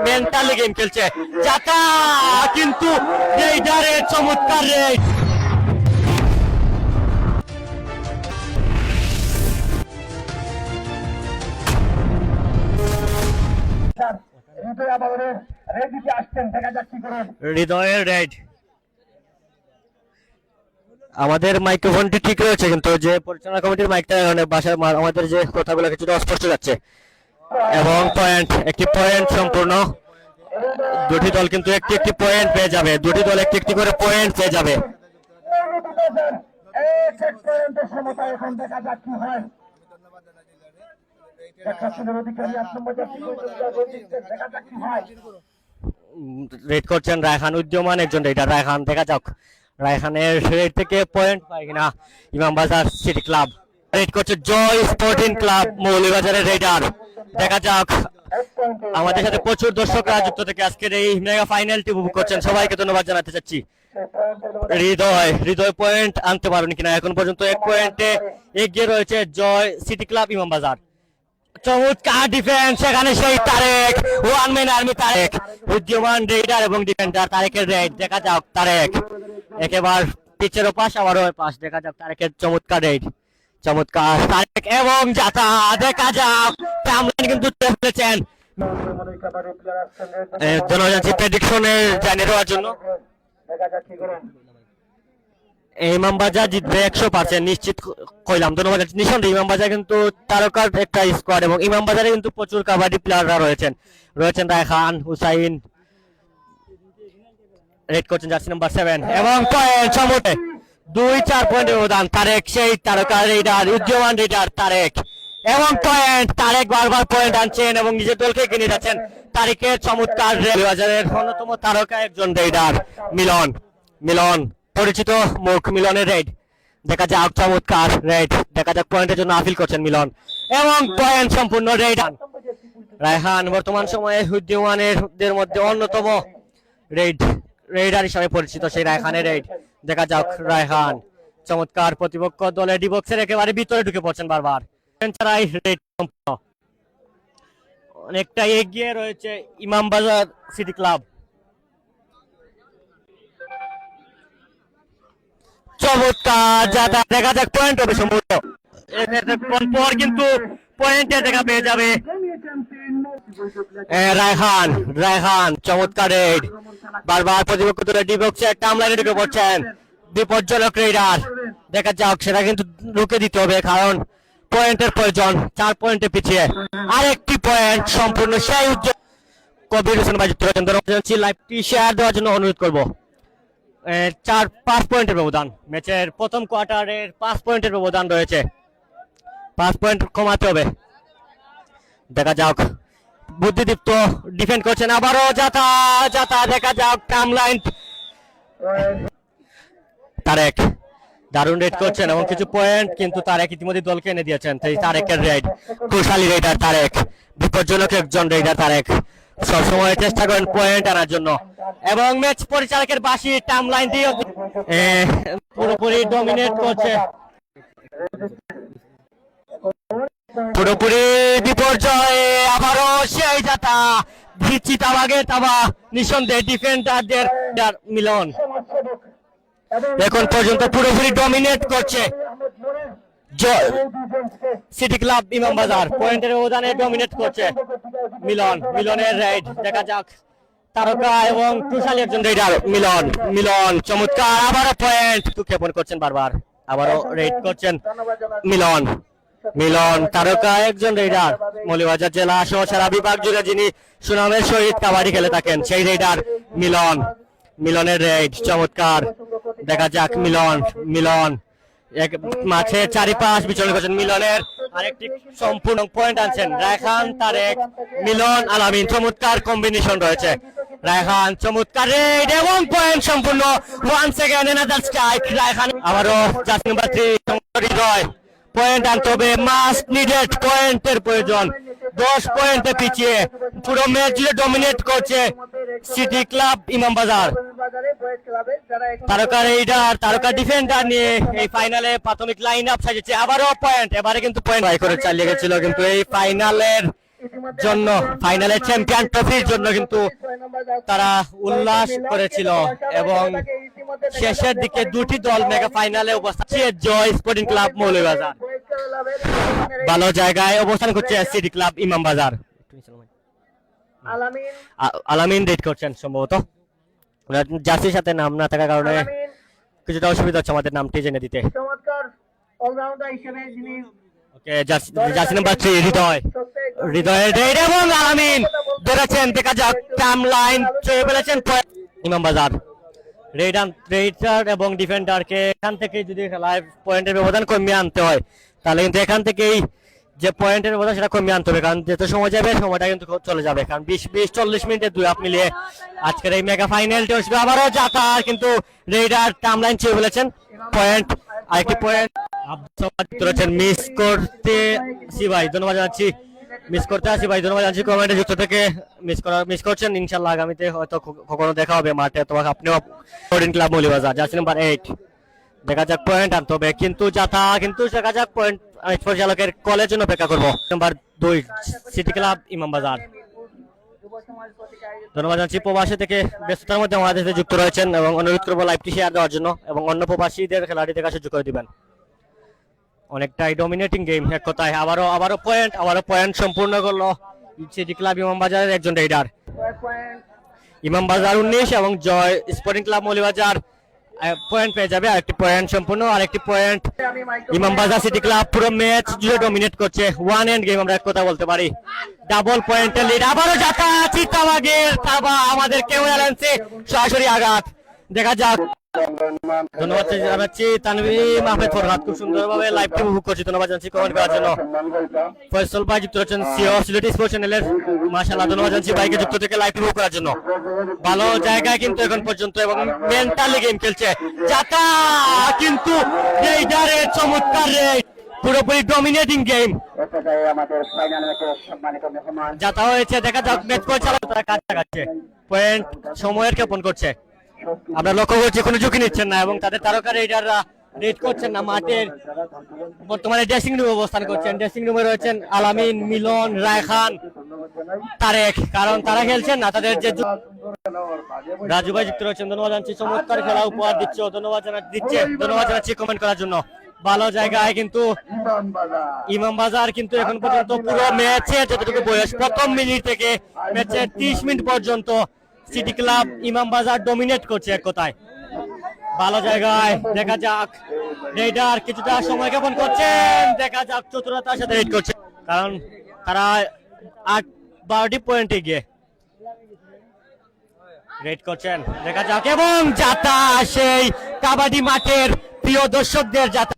Mentally game খেলছে জাতা, কিন্তু রেইডারের চমৎকার রেড। হৃদয়ের রেড। আমাদের মাইক্রোফোনটি ঠিক রয়েছে, কিন্তু যে পরিচালনা কমিটির মাইকটা বাসায় আমাদের যে কথাগুলো কিছুটা অস্পষ্ট যাচ্ছে। এবং পয়েন্ট, একটি পয়েন্ট সম্পূর্ণ। দুটি দল কিন্তু একটি একটি পয়েন্ট পেয়ে যাবে, দুটি দল একটি একটি করে পয়েন্ট পেয়ে যাবে। রেড করছেন রায়হান, উদ্যমান একজন রেডার রায়হান। দেখা যাক রায়হানের রেড থেকে পয়েন্ট পায় কিনা ইমামবাজার সিটি ক্লাব। রেড করছে জয় স্পোর্টিং ক্লাব মৌলভীবাজারের রেডার। দেখা যাক, আমাদের সাথে প্রচুর দর্শকরা যুক্ত থেকে আজকের এই মেগা ফাইনালটি উপভোগ করছেন, সবাইকে ধন্যবাদ জানাতে চাচ্ছি। হৃদয় পয়েন্ট আনতে পারেন কিনা, এখন পর্যন্ত এক পয়েন্টে এগিয়ে রয়েছে জয় সিটি ক্লাব ইমামবাজার। চমৎকার ডিফেন্স, সেখানে সেই Tarek, one man army Tarek, উদীয়মান রেডার এবং ডিফেন্ডার তারেকের রেড। দেখা যাক তারেক একেবারে পিচেরও পাশ, আবারও পাশ। দেখা যাক তারেকের চমৎকার রেড, চমৎকার তারেক এবং জাতা। দেখা যাক টামলাইন কিন্তু ফেলেছেন। ধন্যবাদ জানাচ্ছি প্রেডিকশনের জানিয়ে দেওয়ার জন্য। ইমামবাজার জিতবে 100% নিশ্চিত কইলাম। ধন্যবাদ নিঃসন্দেহে ইমামবাজার কিন্তু তারকার একটা স্কোয়াড, এবং ইমামবাজারে কিন্তু প্রচুর কাবাডি প্লেয়াররা রয়েছেন রায়হান, হুসাইন। রেড করছেন জার্সি নাম্বার 7 এবং পয়েন্ট সমতে 2-4 পয়েন্টের ব্যবধান। তারেক সেই তারকা রেডার, উদীয়মান রেডার তারেক এবং পয়েন্ট। তারেক বারবার পয়েন্ট আনছেন এবং নিজের দলকে এগিয়ে যাচ্ছেন। তারেকের চমৎকার রেড। বাজারের অন্যতম তারকা একজন রেডার মিলন, পরিচিত মুখ মিলনের রেড। দেখা যাক চমৎকার রেড। দেখা যাক পয়েন্টের জন্য আপিল করছেন মিলন এবং পয়েন্ট সম্পূর্ণ রেড। রায়হান বর্তমান সময়ে উদীয়মানের মধ্যে অন্যতম রেডার হিসাবে পরিচিত, সেই রায়হানের রেড। দেখা যাক রায়হান চমৎকার প্রতিপক্ষ দলের ডিবক্সের একেবারে ভিতরে ঢুকে পড়ছেন বারবার। অনেকটা এগিয়ে রয়েছে ইমামবাজার সিটি ক্লাব। চমৎকার জাতা। দেখা যাক পয়েন্ট হবে সম্ভবত, পর কিন্তু পয়েন্টের দেখা পেয়ে যাবে রায়হান। চমৎকার রেড, বারবার প্রতিপক্ষ দলের ডিবক্সের টামলাইনে ঢুকে পড়ছেন বিপজ্জনক রেডার। দেখা যাক সেটা কিন্তু রুখে দিতে হবে, কারণ পয়েন্টের প্রয়োজন। 4 পয়েন্টে পিছিয়ে আরেকটি পয়েন্ট সম্পূর্ণ সেই উজ্জ্বল। কবির হোসেন ভাই যুক্ত রয়েছেন, লাইভটি শেয়ার দেওয়ার জন্য অনুরোধ করবো। 4-5 পয়েন্টের ব্যবধান, ম্যাচের প্রথম কোয়ার্টারের 5 পয়েন্টের ব্যবধান রয়েছে। 5 পয়েন্ট কমাতে হবে। দেখা যাক বুদ্ধিদীপ্ত ডিফেন্ড করছেন, আবারও জাতা। দেখা যাক টামলাইন। তারেক দারুণ রেড করছেন এবং কিছু পয়েন্ট কিন্তু তারেক ইতিমধ্যে দলকে এনে দিয়েছেন। তারেকের রেড, কুশালী রেডার তারেক, বিপজ্জনক একজন রেডার তারেক। সবসময় চেষ্টা করেন পয়েন্ট আনার জন্য, এবং ম্যাচ পরিচালকের বাসি টাইমলাইন দিয়ে পুরোপুরি ডমিনেট করছে। পুরোপুরি বিপর্যয়, আবারও সেই জাতা। চিতাবাগের তাবা, নিঃসন্দেহে ডিফেন্ডারদের মিলন এখন পর্যন্ত পুরোপুরি ডমিনেট করছে সিটি ক্লাব ইমামবাজার। পয়েন্টের ব্যবধানে ডমিনেট করছে মিলনের রাইড। দেখা যাক তারকা এবং কুশালী একজন রেডার মিলন চমৎকার, আবারও পয়েন্ট ক্ষেপণ করছেন বারবার, আবারও রেড করছেন মিলন তারকা একজন রেডার। মৌলভীবাজার জেলা সহ সারা বিভাগ জুড়ে যিনি সুনামের সহিত কাবাডি খেলে থাকেন সেই রেডার মিলনের রেড চমৎকার। দেখা যাক মিলন এক মাঠে চারিপাশ বিচরণ করছেন। মিলনের আরেকটি সম্পূর্ণ পয়েন্ট আনছেন রায়হান, তারেক, মিলন, আলামিন। চমৎকার কম্বিনেশন রয়েছে। রায়হান চমৎকার রেড এবং পয়েন্ট সম্পূর্ণ। 1 সেকেন্ড অ্যানাদার স্ট্রাইক। রায়হান আবারও জার্সি নাম্বার 3 হৃদয়। পয়েন্ট আনতে হবে, মাস্ট নিডেড, পয়েন্টের প্রয়োজন। 10 পয়েন্টে পিছিয়ে পুরো ম্যাচ জুড়ে ডমিনেট করছে সিটি ক্লাব ইমামবাজার। তারকা রেডার, তারকা ডিফেন্ডার নিয়ে এই ফাইনালে প্রাথমিক লাইন আপ সাজিয়েছে। আবারও পয়েন্ট, এবারে কিন্তু পয়েন্ট করে চালিয়ে গেছিল, কিন্তু এই ফাইনালের জন্য ফাইনালে চ্যাম্পিয়ন ট্রফির জন্য কিন্তু তারা উল্লাস করেছিল এবং শেষের দিকে দুটি দল মেগা ফাইনালে অবস্থান জয় স্পোর্টিং ক্লাব মৌলভীবাজার ভালো জায়গায় অবস্থান করছে সিটি ক্লাব ইমামবাজার। আলামিন রেড করছেন সম্ভবত, জার্সির সাথে নাম না থাকার কারণে কিছুটা অসুবিধা হচ্ছে আমাদের নামটি জেনে দিতে। ওকে, জার্সি নাম্বার 3 হৃদয়ের রেড এবং আলামিন ধরেছেন, দেখা যাক টাইম লাইন ছুঁয়ে ফেলেছেন ইমামবাজার। রেডার এবং ডিফেন্ডারকে এখান থেকে যদি খেলায় পয়েন্টের ব্যবধান কমিয়ে আনতে হয় তাহলে কিন্তু এখান থেকেই যে পয়েন্টের ব্যবধান সেটা কমিয়ে আনতে হবে, কারণ যত সময় যাবে সময়টা কিন্তু চলে যাবে, কারণ 20-40 মিনিটে 2 আপ মিলিয়ে আজকের এই মেগা ফাইনালটি হচ্ছে। আবারও যাতা কিন্তু রেডার টাইম লাইন ছুঁয়ে ফেলেছেন, পয়েন্ট আরেকটি পয়েন্ট ধরেছেন মিস করতে আসি ভাই, ধন্যবাদ জানাচ্ছি, মিস করতে আসি ভাই, ধন্যবাদ জানাচ্ছি কমেন্টে যুক্ত থেকে মিস করছেন। ইনশাল্লাহ আগামীতে হয়তো কখনো দেখা হবে মাঠে, তোমাকে আপনিও sporting club Moulvibazar jersey number 8 দেখা যাক পয়েন্ট আনতে হবে, কিন্তু যাতা কিন্তু দেখা যাক পয়েন্ট পরিচালকের কলের জন্য অপেক্ষা করবো। নাম্বার 2 সিটি ক্লাব ইমামবাজার, ধন্যবাদ জানাচ্ছি প্রবাসী থেকে ব্যস্ততার মধ্যে আমাদের সাথে যুক্ত রয়েছেন এবং অনুরোধ করবো লাইভটি শেয়ার দেওয়ার জন্য এবং অন্য প্রবাসীদের খেলাটি দেখার সুযোগ করে দিবেন। অনেকটাই ডমিনেটিং গেম এক কথায়। আবারও পয়েন্ট সম্পূর্ণ করলো সিটি ক্লাব ইমামবাজারের একজন রেডার। ইমামবাজার 19 এবং জয় স্পোর্টিং ক্লাব মৌলভীবাজার পয়েন্ট পেয়ে যাবে, আরেকটি পয়েন্ট সম্পূর্ণ, আরেকটি পয়েন্ট। ইমামবাজার সিটি ক্লাব পুরো ম্যাচ জুড়ে ডমিনেট করছে, ওয়ান এন্ড গেম আমরা এক কথা বলতে পারি। ডাবল পয়েন্টের লিড, আবারও যাতা চিতাবাগের তাবা আমাদের ক্যামেরা লেন্সে সরাসরি আঘাত, দেখা যাক। ধন্যবাদ জানাচ্ছি তানভীর আহমেদ ফরহাদ, খুব সুন্দরভাবে লাইভটি উপভোগ করছি, ধন্যবাদ জানাচ্ছি কমেন্ট করার জন্য। ফয়সাল ভাই যুক্ত হচ্ছেন সিও সিলেটি স্পোর্টস চ্যানেলের, মাশাআল্লাহ ধন্যবাদ জানাচ্ছি ভাইকে যুক্ত থেকে লাইভটি উপভোগ করার জন্য। ভালো জায়গায় কিন্তু এখন পর্যন্ত এবং মেন্টালি গেম খেলছে যাতা, কিন্তু রেইডারের চমৎকার রেড, পুরোপুরি ডমিনেটিং গেম যাতা হয়েছে। দেখা যাক ম্যাচ পরিচালক তারা কাজ দেখাচ্ছে, পয়েন্ট সময়ের ক্ষেপণ করছে, আমরা লক্ষ্য করছি কোনো ঝুঁকি নিচ্ছেন না এবং তাদের তারকা রেডাররা রেড করছেন না, মাঠের বর্তমানে ড্রেসিং রুমে অবস্থান করছেন। ড্রেসিং রুমে রয়েছেন আলামিন, মিলন, রায়খান, তারেক, কারণ তারা খেলছেন না, তাদের যে রাজু ভাই যুক্ত রয়েছেন, ধন্যবাদ জানাচ্ছি, চমৎকার খেলা উপহার দিচ্ছে, ধন্যবাদ জানাচ্ছি কমেন্ট করার জন্য। ভালো জায়গায় কিন্তু ইমামবাজার কিন্তু এখন পর্যন্ত পুরো ম্যাচে যতটুকু বয়স প্রথম মিনিট থেকে ম্যাচের 30 মিনিট পর্যন্ত সিটি ক্লাব ইমামবাজার ডমিনেট করছে এক কথায়। ভালো জায়গায় দেখা যাক রেডার কিছুটা সময় জ্ঞাপন করছেন, দেখা যাক চতুরতার সাথে রেড করছে, কারণ তারা 8-12টি পয়েন্টে গিয়ে রেড করছেন, দেখা যাক। এবং যাতা সেই কাবাডি মাঠের প্রিয় দর্শকদের যাতা